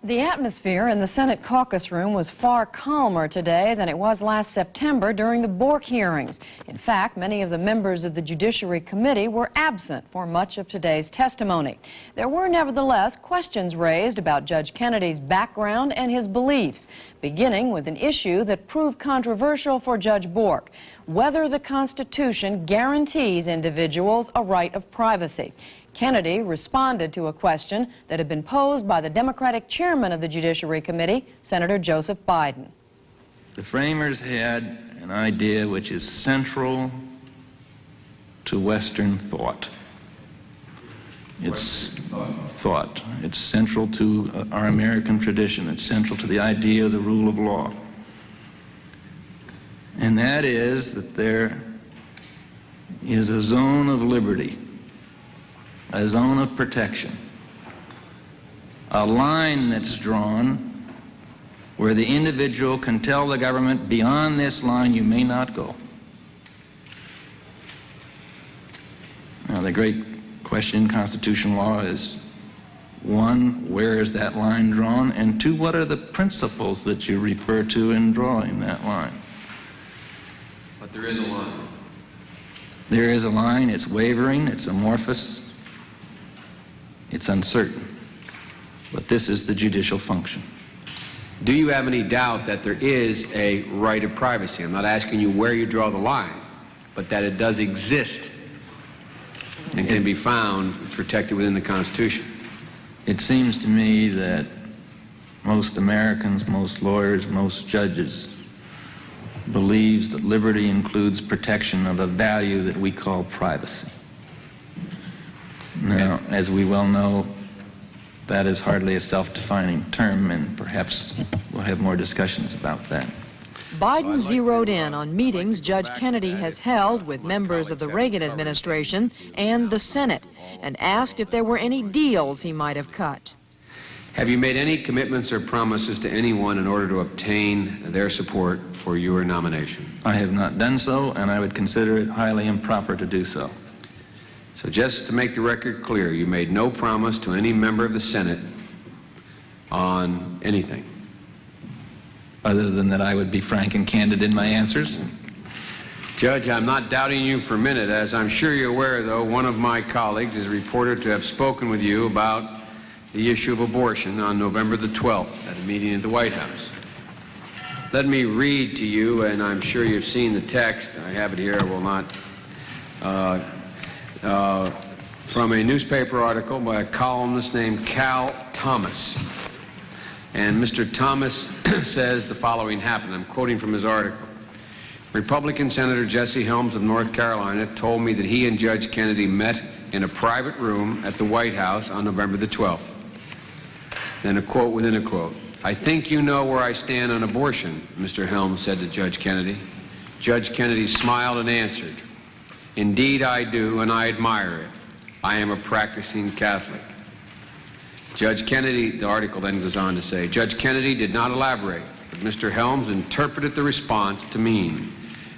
The atmosphere in the Senate caucus room was far calmer today than it was last September during the Bork hearings. In fact, many of the members of the Judiciary Committee were absent for much of today's testimony. There were nevertheless questions raised about Judge Kennedy's background and his beliefs, beginning with an issue that proved controversial for Judge Bork: whether the Constitution guarantees individuals a right of privacy. Kennedy responded to a question that had been posed by the Democratic chairman of the Judiciary Committee, Senator Joseph Biden. The framers had an idea which is central to Western thought. It's thought. It's central to our American tradition. It's central to the idea of the rule of law. And that is that there is a zone of liberty, a zone of protection, a line that's drawn where the individual can tell the government, beyond this line you may not go. Now, the great question in constitutional law is, one, where is that line drawn? And two, what are the principles that you refer to in drawing that line? But there is a line. There is a line. It's wavering, it's amorphous, it's uncertain, but this is the judicial function. Do you have any doubt that there is a right of privacy? I'm not asking you where you draw the line, but that it does exist and can be found protected within the Constitution. It seems to me that most Americans, most lawyers, most judges believes that liberty includes protection of a value that we call privacy. Now, as we well know, that is hardly a self-defining term, and perhaps we'll have more discussions about that. Biden zeroed in on meetings Judge Kennedy has held with members of the Reagan administration and the Senate, and asked if there were any deals he might have cut. Have you made any commitments or promises to anyone in order to obtain their support for your nomination? I have not done so, and I would consider it highly improper to do so. So just to make the record clear, you made no promise to any member of the Senate on anything? Other than that I would be frank and candid in my answers. Judge, I'm not doubting you for a minute. As I'm sure you're aware, though, one of my colleagues is reported to have spoken with you about the issue of abortion on November the 12th at a meeting at the White House. Let me read to you, and I'm sure you've seen the text. I have it here. I will not. From a newspaper article by a columnist named Cal Thomas. And Mr. Thomas says the following happened. I'm quoting from his article. Republican Senator Jesse Helms of North Carolina told me that he and Judge Kennedy met in a private room at the White House on November the 12th. Then a quote within a quote. I think you know where I stand on abortion, Mr. Helms said to Judge Kennedy. Judge Kennedy smiled and answered, indeed I do, and I admire it. I am a practicing Catholic. Judge Kennedy, the article then goes on to say, Judge Kennedy did not elaborate, but Mr. Helms interpreted the response to mean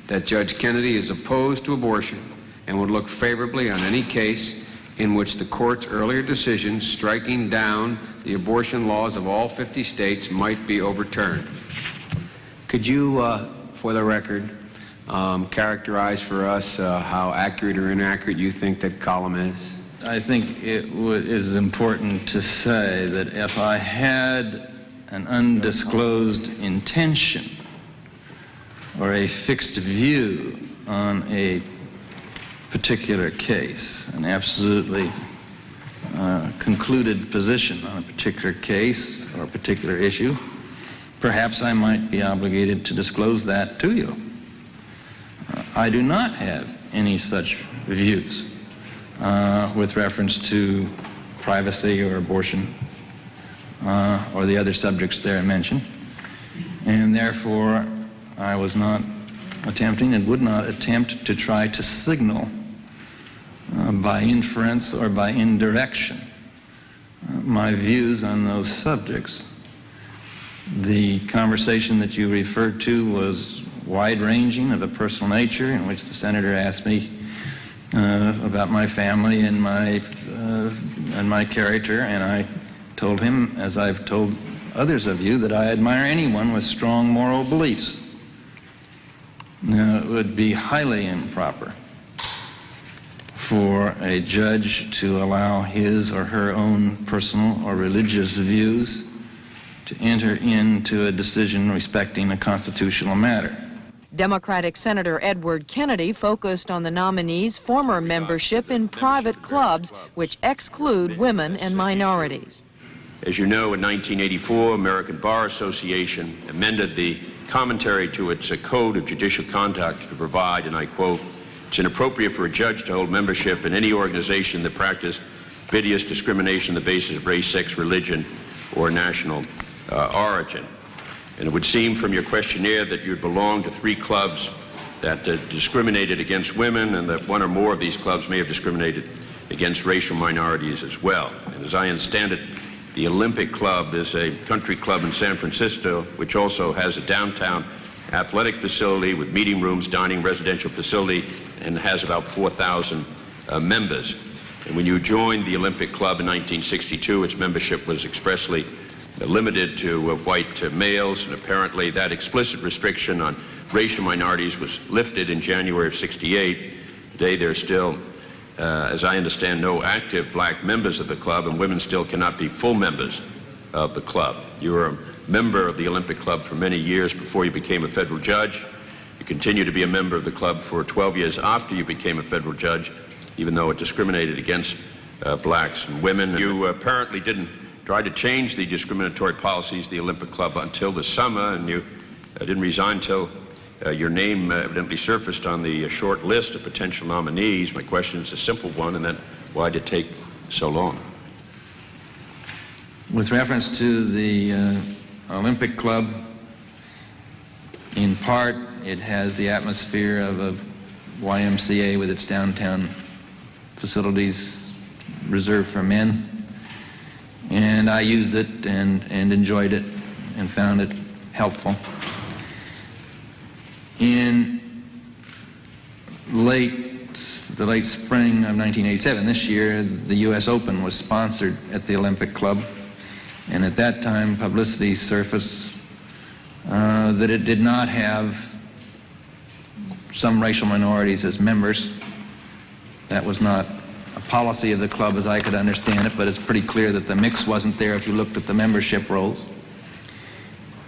that Judge Kennedy is opposed to abortion and would look favorably on any case in which the court's earlier decision striking down the abortion laws of all 50 states might be overturned. Could you, for the record, characterize for us how accurate or inaccurate you think that column is? I think it is important to say that if I had an undisclosed intention or a fixed view on a particular case, an absolutely concluded position on a particular case or a particular issue, perhaps I might be obligated to disclose that to you. I do not have any such views with reference to privacy or abortion or the other subjects there mentioned, and therefore I was not attempting and would not attempt to try to signal by inference or by indirection my views on those subjects. The conversation that you referred to was wide-ranging, of a personal nature, in which the senator asked me about my family and my character, and I told him, as I've told others of you that I admire anyone with strong moral beliefs. Now, it would be highly improper for a judge to allow his or her own personal or religious views to enter into a decision respecting a constitutional matter. Democratic Senator Edward Kennedy focused on the nominee's former membership in private clubs which exclude women and minorities. As you know, in 1984, American Bar Association amended the commentary to its Code of Judicial Conduct to provide, and I quote, "It's inappropriate for a judge to hold membership in any organization that practices hideous discrimination on the basis of race, sex, religion, or national origin." And it would seem from your questionnaire that you belong to 3 clubs that discriminated against women, and that 1 or more of these clubs may have discriminated against racial minorities as well. And as I understand it, the Olympic Club is a country club in San Francisco, which also has a downtown athletic facility with meeting rooms, dining, residential facility, and has about 4,000 members. And when you joined the Olympic Club in 1962, its membership was expressly limited to white males, and apparently that explicit restriction on racial minorities was lifted in January of '68. Today there are still, as I understand, no active black members of the club, and women still cannot be full members of the club. You were a member of the Olympic Club for many years before you became a federal judge. You continue to be a member of the club for 12 years after you became a federal judge, even though it discriminated against blacks and women. You apparently didn't try to change the discriminatory policies of the Olympic Club until the summer, and you didn't resign until your name evidently surfaced on the short list of potential nominees. My question is a simple one, and then why did it take so long? With reference to the Olympic Club, in part it has the atmosphere of a YMCA with its downtown facilities reserved for men. And I used it and enjoyed it and found it helpful. In the late spring of 1987, this year, the U.S. Open was sponsored at the Olympic Club. And at that time, publicity surfaced that it did not have some racial minorities as members. That was not a policy of the club as I could understand it, but it's pretty clear that the mix wasn't there if you looked at the membership rolls.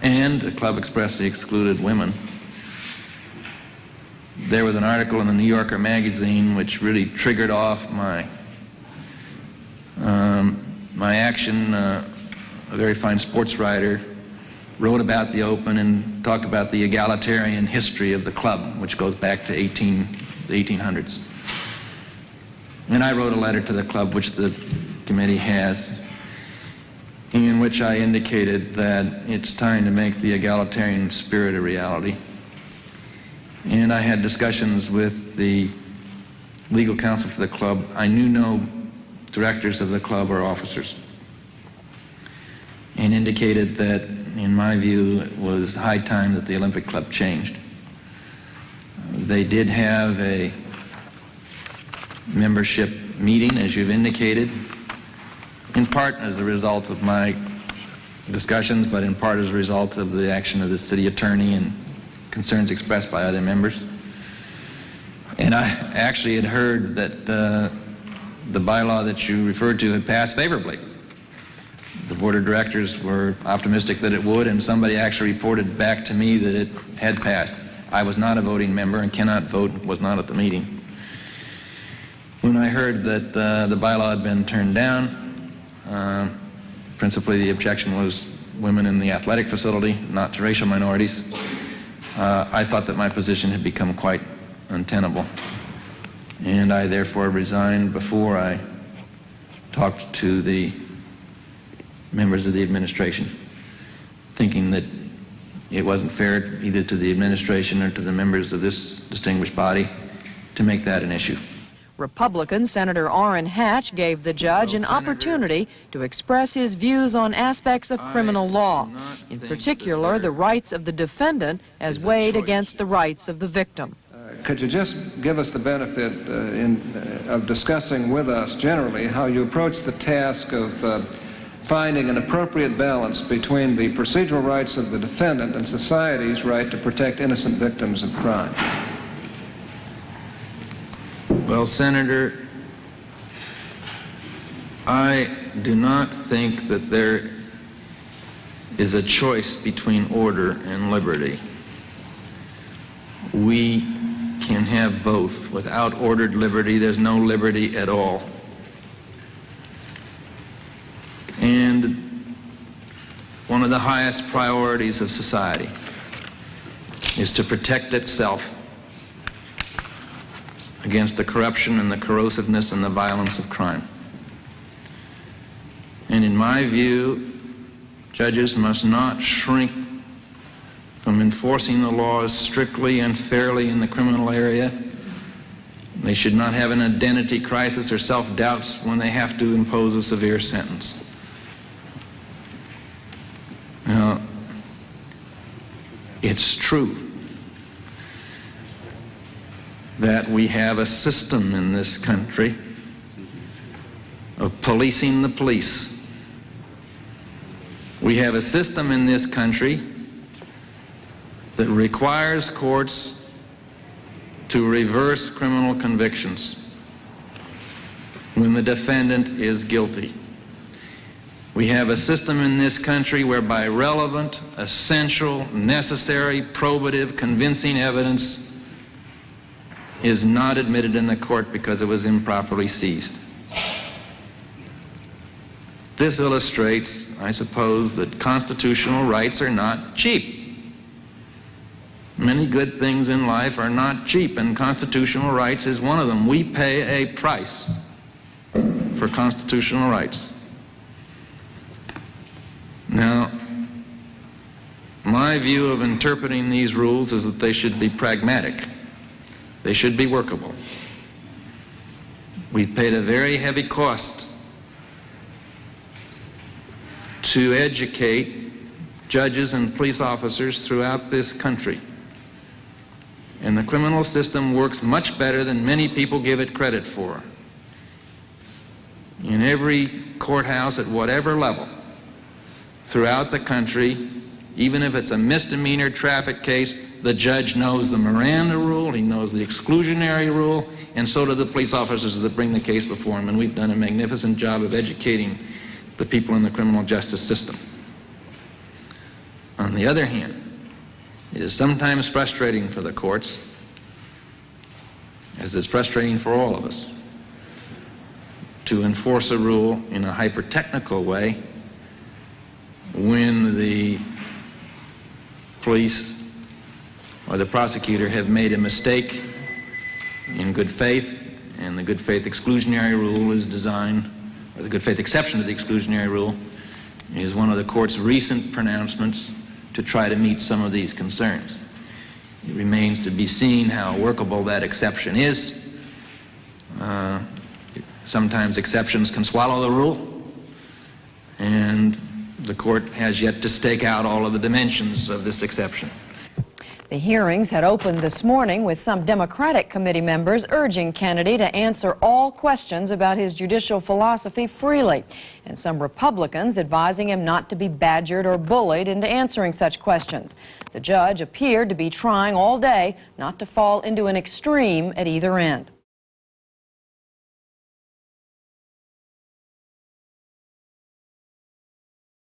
And the club expressly excluded women. There was an article in the New Yorker magazine which really triggered off my action. A very fine sports writer wrote about the Open and talked about the egalitarian history of the club, which goes back to the 1800s. And I wrote a letter to the club, which the committee has, in which I indicated that it's time to make the egalitarian spirit a reality. And I had discussions with the legal counsel for the club. I knew no directors of the club or officers, and indicated that, in my view, it was high time that the Olympic Club changed. They did have a membership meeting, as you've indicated, in part as a result of my discussions, but in part as a result of the action of the city attorney and concerns expressed by other members. And I actually had heard that the bylaw that you referred to had passed favorably. The board of directors were optimistic that it would, and somebody actually reported back to me that it had passed. I was not a voting member and cannot vote, was not at the meeting. When I heard that the bylaw had been turned down, principally the objection was women in the athletic facility, not to racial minorities, I thought that my position had become quite untenable. And I therefore resigned before I talked to the members of the administration, thinking that it wasn't fair either to the administration or to the members of this distinguished body to make that an issue. Republican Senator Orrin Hatch gave the judge an opportunity to express his views on aspects of criminal law, in particular the rights of the defendant as weighed against the rights of the victim. Could you just give us the benefit of discussing with us generally how you approach the task of finding an appropriate balance between the procedural rights of the defendant and society's right to protect innocent victims of crime? Well, Senator, I do not think that there is a choice between order and liberty. We can have both. Without ordered liberty, there's no liberty at all. And one of the highest priorities of society is to protect itself against the corruption and the corrosiveness and the violence of crime. And in my view, judges must not shrink from enforcing the laws strictly and fairly in the criminal area. They should not have an identity crisis or self-doubts when they have to impose a severe sentence. Now, it's true that we have a system in this country of policing the police. We have a system in this country that requires courts to reverse criminal convictions when the defendant is guilty. We have a system in this country whereby relevant, essential, necessary, probative, convincing evidence is not admitted in the court because it was improperly seized. This illustrates, I suppose, that constitutional rights are not cheap. Many good things in life are not cheap, and constitutional rights is one of them. We pay a price for constitutional rights. Now, my view of interpreting these rules is that they should be pragmatic. They should be workable. We've paid a very heavy cost to educate judges and police officers throughout this country. And the criminal system works much better than many people give it credit for. In every courthouse at whatever level throughout the country, even if it's a misdemeanor traffic case, the judge knows the Miranda rule, he knows the exclusionary rule, and so do the police officers that bring the case before him. And we've done a magnificent job of educating the people in the criminal justice system. On the other hand, it is sometimes frustrating for the courts, as it's frustrating for all of us, to enforce a rule in a hyper-technical way when the police or the prosecutor have made a mistake in good faith, and the good faith exclusionary rule is designed, or the good faith exception to the exclusionary rule is one of the court's recent pronouncements to try to meet some of these concerns. It remains to be seen how workable that exception is. Sometimes exceptions can swallow the rule, and the court has yet to stake out all of the dimensions of this exception. The hearings had opened this morning with some Democratic committee members urging Kennedy to answer all questions about his judicial philosophy freely, and some Republicans advising him not to be badgered or bullied into answering such questions. The judge appeared to be trying all day not to fall into an extreme at either end.